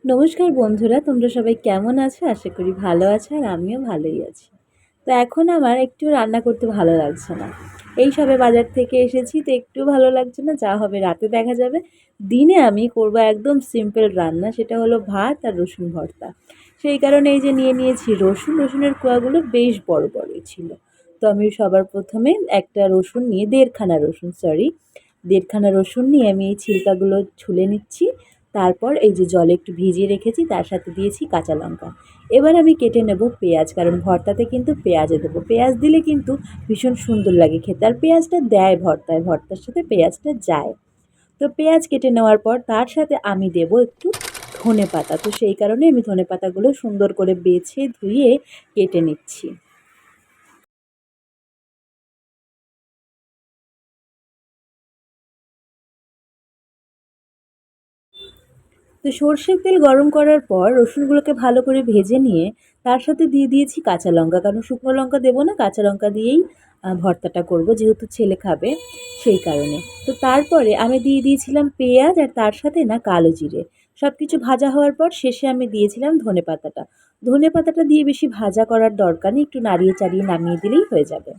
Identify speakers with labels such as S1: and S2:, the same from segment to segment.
S1: নমস্কার বন্ধুরা, তোমরা সবাই কেমন আছো? আশা করি ভালো আছো আর আমিও ভালোই আছি। তো এখন আমার একটু রান্না করতে ভালো লাগছে না। এই সবে বাজার থেকে এসেছি, তো একটু ভালো লাগছে না, যা হবে রাতে দেখা যাবে। দিনে আমি করবো একদম সিম্পল রান্না, সেটা হলো ভাত আর রসুন ভর্তা। সেই কারণে এই যে নিয়ে নিয়েছি রসুন, রসুনের কোয়াগুলো বেশ বড় বড়ই ছিল। তো আমি সবার প্রথমে একটা রসুন নিয়ে দেড়খানা রসুন নিয়ে আমি এই ছিলকাগুলো ছুলে নিচ্ছি। তারপর এই যে জলে একটু ভিজিয়ে রেখেছি, তার সাথে দিয়েছি কাঁচা লঙ্কা। এবার আমি কেটে নেব পেঁয়াজ, কারণ ভর্তাতে কিন্তু পেঁয়াজও দেবো। পেঁয়াজ দিলে কিন্তু ভীষণ সুন্দর লাগে খেতে, আর পেঁয়াজটা দেয় ভর্তায়, ভর্তার সাথে পেঁয়াজটা যায়। তো পেঁয়াজ কেটে নেওয়ার পর তার সাথে আমি দেব একটু ধনেপাতা। তো সেই কারণে আমি ধনেপাতাগুলো সুন্দর করে বেছে ধুয়ে কেটে নিচ্ছি। তো সর্ষের তেল গরম করার পর রসুনগুলোকে ভালো করে ভেজে নিয়ে তার সাথে দিয়ে দিয়েছি কাঁচা লঙ্কা, কারণ শুকনো লঙ্কা দেবো না, কাঁচা লঙ্কা দিয়েই ভর্তাটা করব, যেহেতু ছেলে খাবে সেই কারণে। তো তারপরে আমি দিয়ে দিয়েছিলাম পেঁয়াজ, আর তার সাথে না কালো জিরে। সব কিছু ভাজা হওয়ার পর শেষে আমি দিয়েছিলাম ধনেপাতাটা। ধনেপাতাটা দিয়ে বেশি ভাজা করার দরকার নেই, একটু নাড়িয়ে চাড়িয়ে নামিয়ে দিলেই হয়ে যাবে।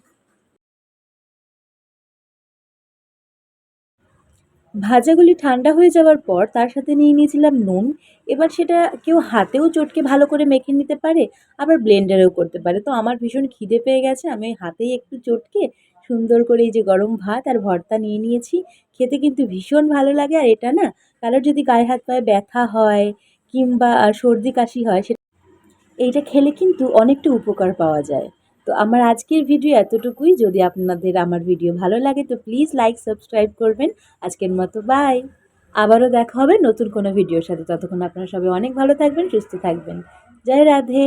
S1: ভাজাগুলি ঠান্ডা হয়ে যাওয়ার পর তার সাথে নিয়ে নিয়েছিলাম নুন। এবার সেটা কেউ হাতেও চটকে ভালো করে মেখে নিতে পারে, আবার ব্লেন্ডারেও করতে পারে। তো আমার ভীষণ খিদে পেয়ে গেছে, আমি হাতেই একটু চটকে সুন্দর করে এই যে গরম ভাত আর ভর্তা নিয়ে নিয়েছি। খেতে কিন্তু ভীষণ ভালো লাগে, আর এটা না কারোর যদি গায়ে হাত পায়ে ব্যথা হয় কিংবা সর্দি কাশি হয়, এইটা খেলে কিন্তু অনেকটা উপকার পাওয়া যায়। তো আমার আজকের ভিডিও এতটুকুই। যদি আপনাদের আমার ভিডিও ভালো লাগে তো প্লিজ লাইক সাবস্ক্রাইব করবেন। আজকের মতো বাই। আবারও দেখা হবে নতুন কোনো ভিডিওর সাথে। ততক্ষণ আপনারা সবাই অনেক ভালো থাকবেন, সুস্থ থাকবেন। জয় রাধে।